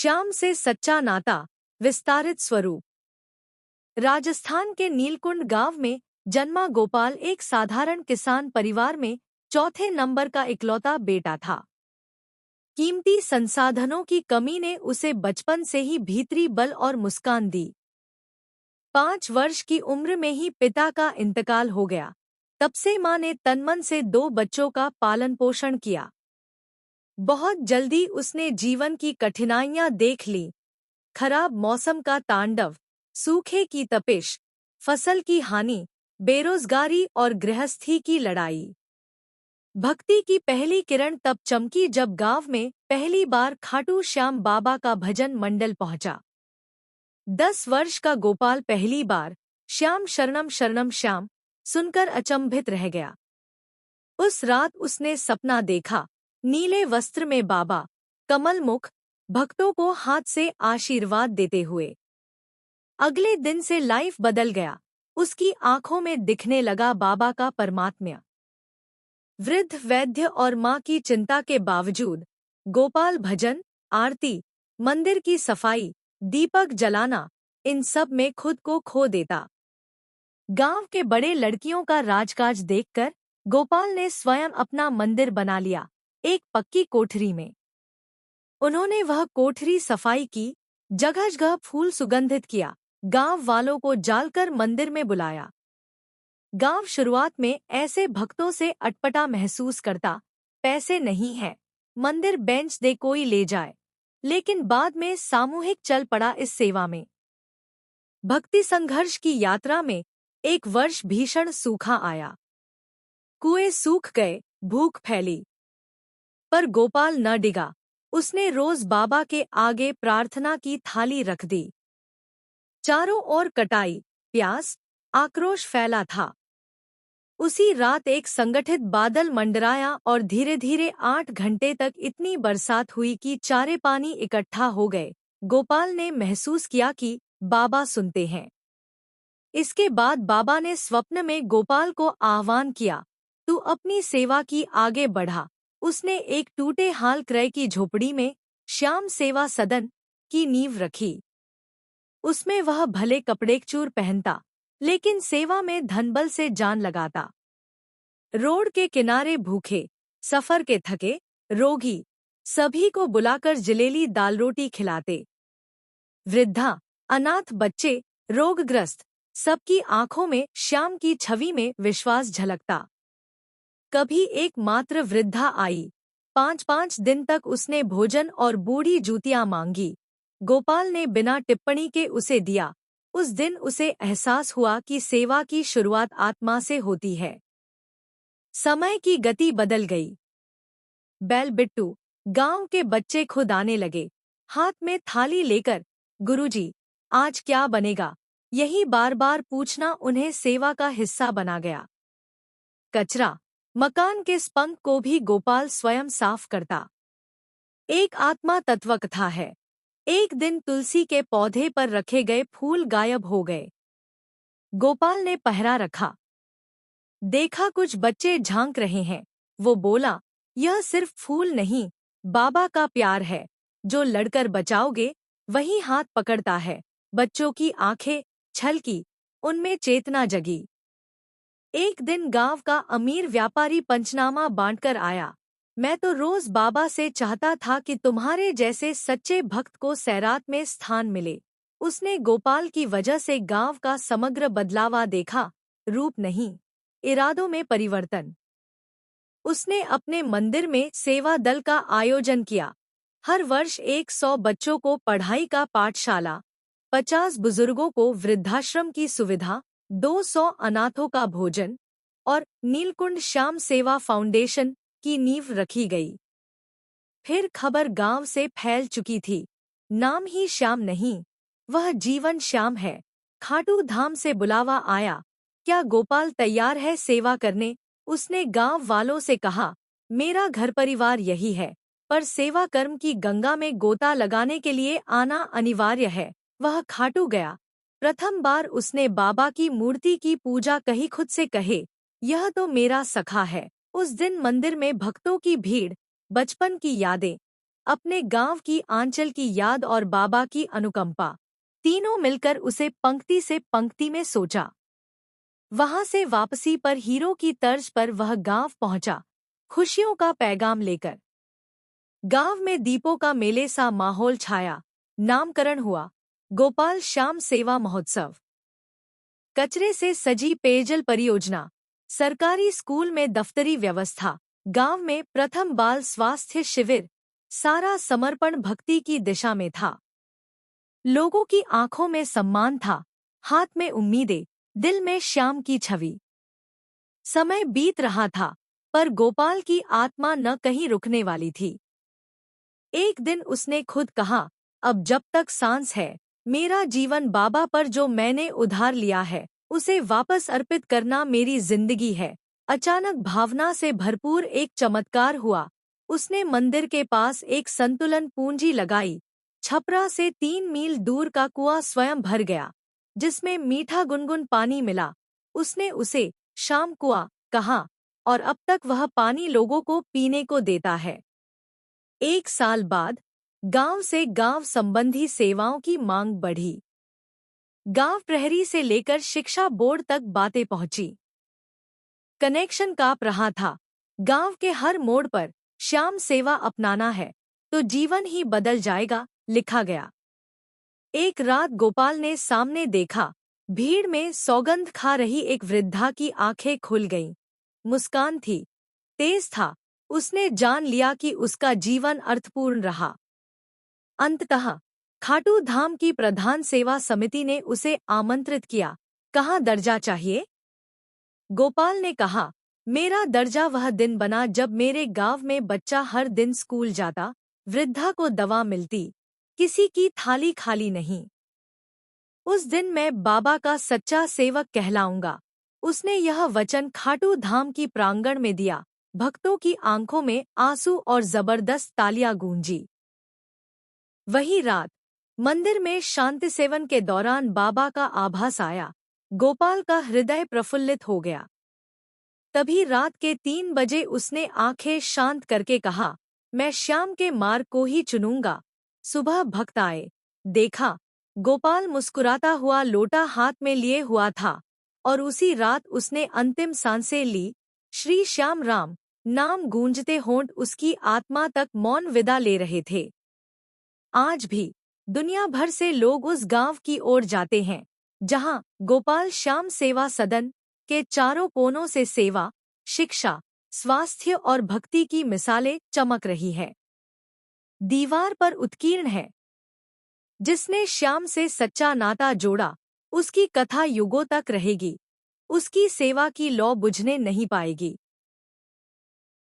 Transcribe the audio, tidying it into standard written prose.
श्याम से सच्चा नाता, विस्तारित स्वरूप। राजस्थान के नीलकुंड गांव में जन्मा गोपाल एक साधारण किसान परिवार में चौथे नंबर का इकलौता बेटा था। कीमती संसाधनों की कमी ने उसे बचपन से ही भीतरी बल और मुस्कान दी। 5 वर्ष की उम्र में ही पिता का इंतकाल हो गया। तब से मां ने तनमन से 2 बच्चों का पालन पोषण किया। बहुत जल्दी उसने जीवन की कठिनाइयां देख ली। खराब मौसम का तांडव, सूखे की तपिश, फसल की हानि, बेरोजगारी और गृहस्थी की लड़ाई। भक्ति की पहली किरण तब चमकी जब गांव में पहली बार खाटू श्याम बाबा का भजन मंडल पहुंचा। 10 वर्ष का गोपाल पहली बार श्याम शरणम शरणम श्याम सुनकर अचंभित रह गया। उस रात उसने सपना देखा, नीले वस्त्र में बाबा, कमल मुख, भक्तों को हाथ से आशीर्वाद देते हुए। अगले दिन से लाइफ बदल गया। उसकी आंखों में दिखने लगा बाबा का परमात्म्य। वृद्ध वैद्य और मां की चिंता के बावजूद गोपाल भजन, आरती, मंदिर की सफाई, दीपक जलाना, इन सब में खुद को खो देता। गांव के बड़े लड़कियों का राजकाज देखकर गोपाल ने स्वयं अपना मंदिर बना लिया, एक पक्की कोठरी में। उन्होंने वह कोठरी सफाई की, जगह जगह फूल सुगंधित किया, गांव वालों को जालकर मंदिर में बुलाया। गांव शुरुआत में ऐसे भक्तों से अटपटा महसूस करता, पैसे नहीं है, मंदिर बेंच दे कोई ले जाए। लेकिन बाद में सामूहिक चल पड़ा इस सेवा में। भक्ति संघर्ष की यात्रा में एक वर्ष भीषण सूखा आया। कुएं सूख गए, भूख फैली। पर गोपाल न डिगा। उसने रोज बाबा के आगे प्रार्थना की थाली रख दी। चारों ओर कटाई, प्यास, आक्रोश फैला था। उसी रात एक संगठित बादल मंडराया और धीरे धीरे 8 घंटे तक इतनी बरसात हुई कि चारे पानी इकट्ठा हो गए। गोपाल ने महसूस किया कि बाबा सुनते हैं। इसके बाद बाबा ने स्वप्न में गोपाल को आह्वान किया, तू अपनी सेवा की आगे बढ़ा। उसने एक टूटे हाल क्रय की झोपड़ी में श्याम सेवा सदन की नींव रखी। उसमें वह भले कपड़ेकचूर पहनता, लेकिन सेवा में धनबल से जान लगाता। रोड के किनारे भूखे, सफर के थके, रोगी, सभी को बुलाकर जलेली दाल रोटी खिलाते। वृद्धा, अनाथ बच्चे, रोगग्रस्त, सबकी आंखों में श्याम की छवि में विश्वास झलकता। कभी एक मात्र वृद्धा आई। 5-5 दिन तक उसने भोजन और बूढ़ी जूतियां मांगी। गोपाल ने बिना टिप्पणी के उसे दिया। उस दिन उसे एहसास हुआ कि सेवा की शुरुआत आत्मा से होती है। समय की गति बदल गई। बैल बिट्टू, गांव के बच्चे खुद आने लगे, हाथ में थाली लेकर, गुरुजी, आज क्या बनेगा? यही बार बार पूछना उन्हें सेवा का हिस्सा बना गया। कचरा, मकान के स्पंक को भी गोपाल स्वयं साफ करता। एक आत्मा तत्व कथा है। एक दिन तुलसी के पौधे पर रखे गए फूल गायब हो गए। गोपाल ने पहरा रखा। देखा कुछ बच्चे झांक रहे हैं। वो बोला, यह सिर्फ फूल नहीं, बाबा का प्यार है। जो लड़कर बचाओगे वही हाथ पकड़ता है। बच्चों की आंखें छलकी, उनमें चेतना जगी। एक दिन गांव का अमीर व्यापारी पंचनामा बांटकर आया। मैं तो रोज बाबा से चाहता था कि तुम्हारे जैसे सच्चे भक्त को सैरात में स्थान मिले। उसने गोपाल की वजह से गांव का समग्र बदलावा देखा, रूप नहीं, इरादों में परिवर्तन। उसने अपने मंदिर में सेवा दल का आयोजन किया। हर वर्ष 100 बच्चों को पढ़ाई का पाठशाला, 50 बुजुर्गों को वृद्धाश्रम की सुविधा, 200 अनाथों का भोजन और नीलकुंड श्याम सेवा फाउंडेशन की नींव रखी गई। फिर खबर गांव से फैल चुकी थी, नाम ही श्याम नहीं, वह जीवन श्याम है। खाटू धाम से बुलावा आया, क्या गोपाल तैयार है सेवा करने? उसने गांव वालों से कहा, मेरा घर परिवार यही है, पर सेवा कर्म की गंगा में गोता लगाने के लिए आना अनिवार्य है। वह खाटू गया। प्रथम बार उसने बाबा की मूर्ति की पूजा कही, खुद से कहे, यह तो मेरा सखा है। उस दिन मंदिर में भक्तों की भीड़, बचपन की यादें, अपने गांव की आंचल की याद और बाबा की अनुकंपा, तीनों मिलकर उसे पंक्ति से पंक्ति में सोचा। वहां से वापसी पर हीरो की तर्ज पर वह गांव पहुंचा, खुशियों का पैगाम लेकर। गांव में दीपों का मेले सा माहौल छाया। नामकरण हुआ गोपाल श्याम सेवा महोत्सव। कचरे से सजी पेयजल परियोजना, सरकारी स्कूल में दफ्तरी व्यवस्था, गांव में प्रथम बाल स्वास्थ्य शिविर, सारा समर्पण भक्ति की दिशा में था। लोगों की आंखों में सम्मान था, हाथ में उम्मीदें, दिल में श्याम की छवि। समय बीत रहा था, पर गोपाल की आत्मा न कहीं रुकने वाली थी। एक दिन उसने खुद कहा, अब जब तक सांस है, मेरा जीवन बाबा पर जो मैंने उधार लिया है, उसे वापस अर्पित करना मेरी जिंदगी है। अचानक भावना से भरपूर एक चमत्कार हुआ। उसने मंदिर के पास एक संतुलन पूंजी लगाई। छपरा से 3 मील दूर का कुआं स्वयं भर गया, जिसमें मीठा गुनगुन पानी मिला। उसने उसे श्याम कुआं कहा, और अब तक वह पानी लोगों को पीने को देता है। 1 साल बाद गांव से गांव संबंधी सेवाओं की मांग बढ़ी। गांव प्रहरी से लेकर शिक्षा बोर्ड तक बातें पहुंची। कनेक्शन कांप रहा था। गांव के हर मोड़ पर श्याम सेवा अपनाना है तो जीवन ही बदल जाएगा, लिखा गया। एक रात गोपाल ने सामने देखा, भीड़ में सौगंध खा रही एक वृद्धा की आंखें खुल गईं। मुस्कान थी, तेज था। उसने जान लिया कि उसका जीवन अर्थपूर्ण रहा। अंततः खाटू धाम की प्रधान सेवा समिति ने उसे आमंत्रित किया। कहाँ दर्जा चाहिए? गोपाल ने कहा, मेरा दर्जा वह दिन बना जब मेरे गांव में बच्चा हर दिन स्कूल जाता, वृद्धा को दवा मिलती, किसी की थाली खाली नहीं। उस दिन मैं बाबा का सच्चा सेवक कहलाऊंगा। उसने यह वचन खाटू धाम की प्रांगण में दिया। भक्तों की आंखों में आंसू और जबरदस्त तालियां गूंजी। वही रात मंदिर में शांति सेवन के दौरान बाबा का आभास आया। गोपाल का हृदय प्रफुल्लित हो गया। तभी रात के 3 बजे उसने आंखें शांत करके कहा, मैं श्याम के मार्ग को ही चुनूंगा। सुबह भक्त आए। देखा, गोपाल मुस्कुराता हुआ लोटा हाथ में लिए हुआ था, और उसी रात उसने अंतिम सांसें ली। श्री श्याम राम नाम गूंजते होंठ उसकी आत्मा तक मौन विदा ले रहे थे। आज भी दुनिया भर से लोग उस गांव की ओर जाते हैं, जहां गोपाल श्याम सेवा सदन के चारों कोनों से सेवा, शिक्षा, स्वास्थ्य और भक्ति की मिसालें चमक रही है। दीवार पर उत्कीर्ण है, जिसने श्याम से सच्चा नाता जोड़ा, उसकी कथा युगों तक रहेगी। उसकी सेवा की लौ बुझने नहीं पाएगी।